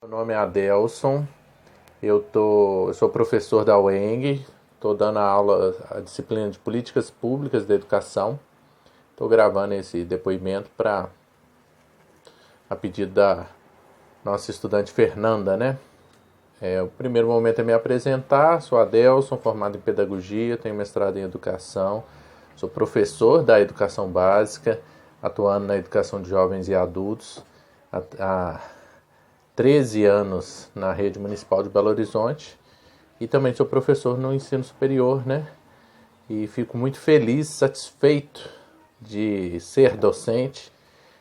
Meu nome é Adelson, eu sou professor da UENG, estou dando a disciplina de Políticas Públicas da Educação. Estou gravando esse depoimento a pedido da nossa estudante Fernanda, né? O primeiro momento é me apresentar. Sou Adelson, formado em Pedagogia, tenho mestrado em Educação, sou professor da Educação Básica, atuando na educação de jovens e adultos há 13 anos na rede municipal de Belo Horizonte e também sou professor no ensino superior, né? E fico muito feliz, satisfeito de ser docente,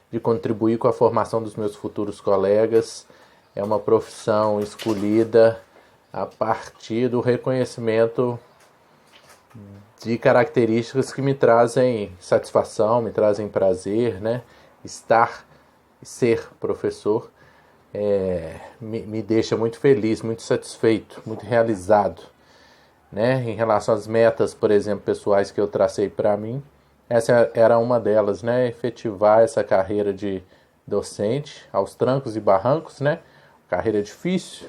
de contribuir com a formação dos meus futuros colegas. É uma profissão escolhida a partir do reconhecimento de características que me trazem satisfação, me trazem prazer, né? Estar e ser professor me deixa muito feliz, muito satisfeito, muito realizado, né? Em relação às metas, por exemplo, pessoais que eu tracei para mim, essa era uma delas, né? Efetivar essa carreira de docente aos trancos e barrancos, né? Carreira difícil,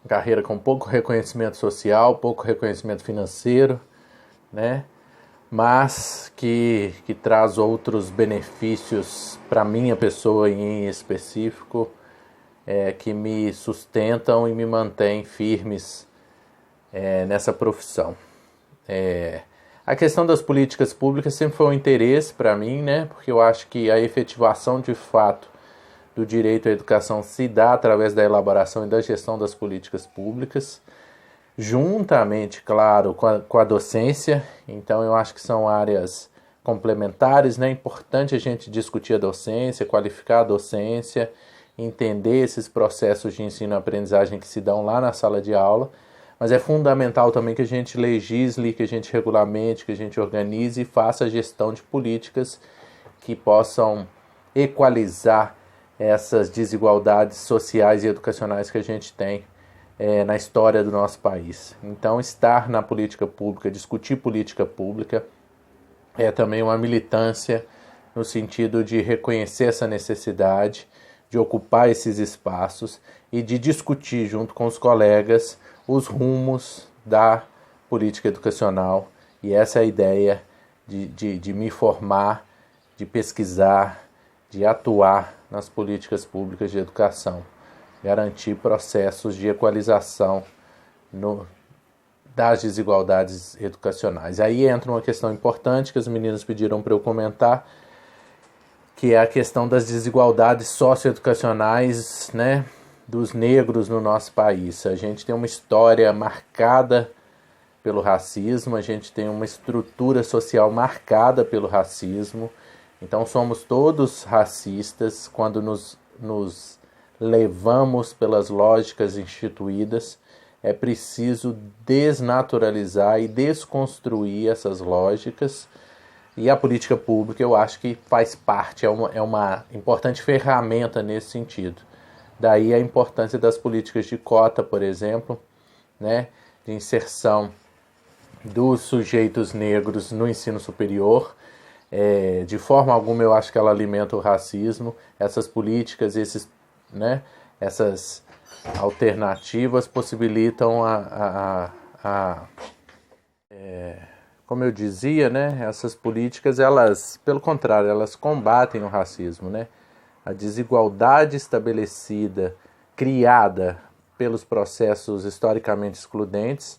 carreira com pouco reconhecimento social, pouco reconhecimento financeiro, né? Mas que traz outros benefícios para minha pessoa em específico, que me sustentam e me mantêm firmes nessa profissão. A questão das políticas públicas sempre foi um interesse para mim, né? Porque eu acho que a efetivação de fato do direito à educação se dá através da elaboração e da gestão das políticas públicas, juntamente, claro, com a docência. Então eu acho que são áreas complementares, né? É importante a gente discutir a docência, qualificar a docência, entender esses processos de ensino-aprendizagem que se dão lá na sala de aula, mas é fundamental também que a gente legisle, que a gente regulamente, que a gente organize e faça a gestão de políticas que possam equalizar essas desigualdades sociais e educacionais que a gente tem na história do nosso país. Então, estar na política pública, discutir política pública, é também uma militância no sentido de reconhecer essa necessidade, de ocupar esses espaços e de discutir junto com os colegas os rumos da política educacional. E essa é a ideia de me formar, de pesquisar, de atuar nas políticas públicas de educação, garantir processos de equalização das desigualdades educacionais. Aí entra uma questão importante que as meninas pediram para eu comentar, que é a questão das desigualdades socioeducacionais, né, dos negros no nosso país. A gente tem uma história marcada pelo racismo, a gente tem uma estrutura social marcada pelo racismo. Então somos todos racistas quando nos levamos pelas lógicas instituídas. É preciso desnaturalizar e desconstruir essas lógicas. E a política pública, eu acho que faz parte, é uma importante ferramenta nesse sentido. Daí a importância das políticas de cota, por exemplo, né, de inserção dos sujeitos negros no ensino superior. De forma alguma eu acho que ela alimenta o racismo. Essas políticas, essas alternativas possibilitam como eu dizia, né, essas políticas, elas, pelo contrário, elas combatem o racismo, né? A desigualdade estabelecida, criada pelos processos historicamente excludentes,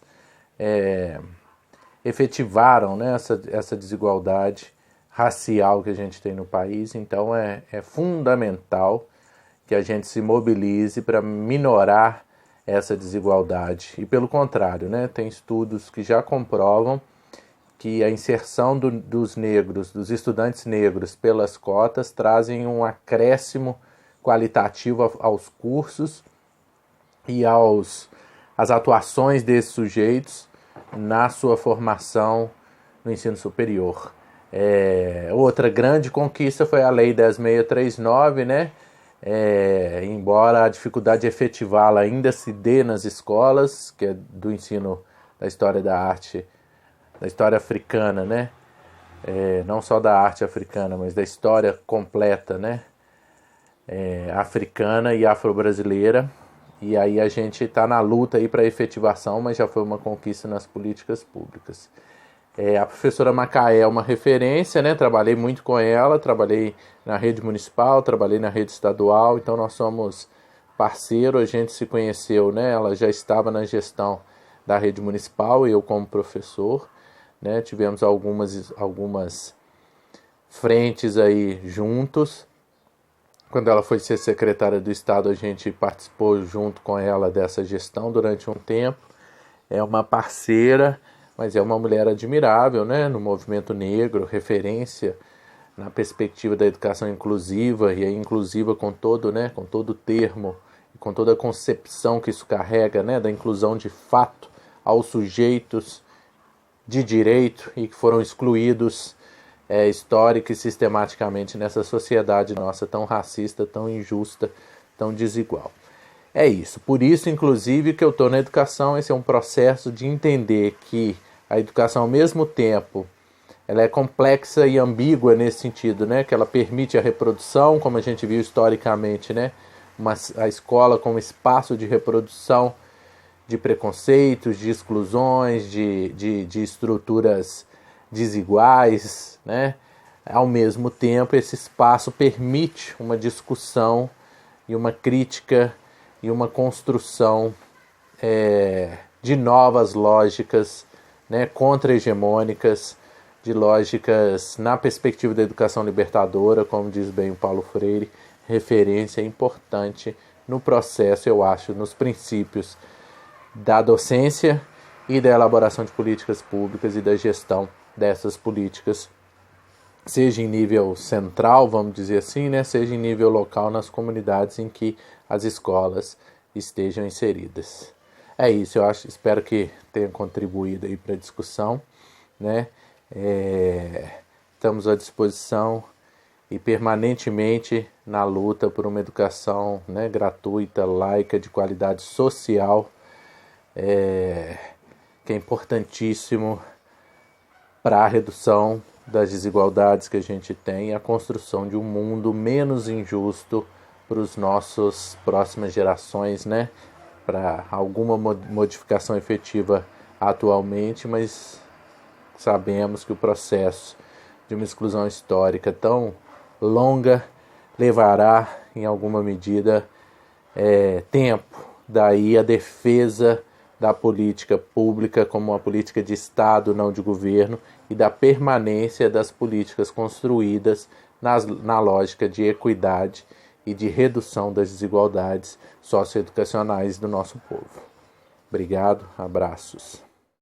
efetivaram, né, essa desigualdade racial que a gente tem no país. Então é fundamental que a gente se mobilize para minorar essa desigualdade. E pelo contrário, né, tem estudos que já comprovam que a inserção dos negros, dos estudantes negros pelas cotas, trazem um acréscimo qualitativo aos cursos e às atuações desses sujeitos na sua formação no ensino superior. Outra grande conquista foi a Lei 10.639, né? Embora a dificuldade de efetivá-la ainda se dê nas escolas, que é do ensino da história da arte, da história africana, né? Não só da arte africana, mas da história completa, né? africana e afro-brasileira. E aí a gente está na luta para efetivação, mas já foi uma conquista nas políticas públicas. A professora Macaé é uma referência, né? Trabalhei muito com ela, trabalhei na rede municipal, trabalhei na rede estadual, então nós somos parceiros, a gente se conheceu, né? Ela já estava na gestão da rede municipal, eu como professor, né? Tivemos algumas frentes aí juntos. Quando ela foi ser secretária do Estado, a gente participou junto com ela dessa gestão durante um tempo. É uma parceira, mas é uma mulher admirável, né? No movimento negro, referência na perspectiva da educação inclusiva, e aí inclusiva com todo, né? Com todo o termo, com toda a concepção que isso carrega, né? Da inclusão de fato aos sujeitos de direito e que foram excluídos histórica e sistematicamente nessa sociedade nossa tão racista, tão injusta, tão desigual. É isso. Por isso, inclusive, que eu estou na educação. Esse é um processo de entender que a educação, ao mesmo tempo, ela é complexa e ambígua nesse sentido, né? Que ela permite a reprodução, como a gente viu historicamente, né? A escola como espaço de reprodução de preconceitos, de exclusões, de estruturas desiguais, né? Ao mesmo tempo, esse espaço permite uma discussão e uma crítica e uma construção de novas lógicas, né, contra-hegemônicas, de lógicas na perspectiva da educação libertadora, como diz bem o Paulo Freire, referência importante no processo, eu acho, nos princípios da docência e da elaboração de políticas públicas e da gestão dessas políticas, seja em nível central, vamos dizer assim, né, seja em nível local nas comunidades em que as escolas estejam inseridas. É isso, espero que tenha contribuído aí para a discussão, né? Estamos à disposição e permanentemente na luta por uma educação, né, gratuita, laica, de qualidade social, que é importantíssimo para a redução das desigualdades que a gente tem e a construção de um mundo menos injusto para as nossas próximas gerações, né? Para alguma modificação efetiva atualmente, mas sabemos que o processo de uma exclusão histórica tão longa levará, em alguma medida, tempo. Daí a defesa da política pública como uma política de Estado, não de governo, e da permanência das políticas construídas na lógica de equidade e de redução das desigualdades socioeducacionais do nosso povo. Obrigado, abraços.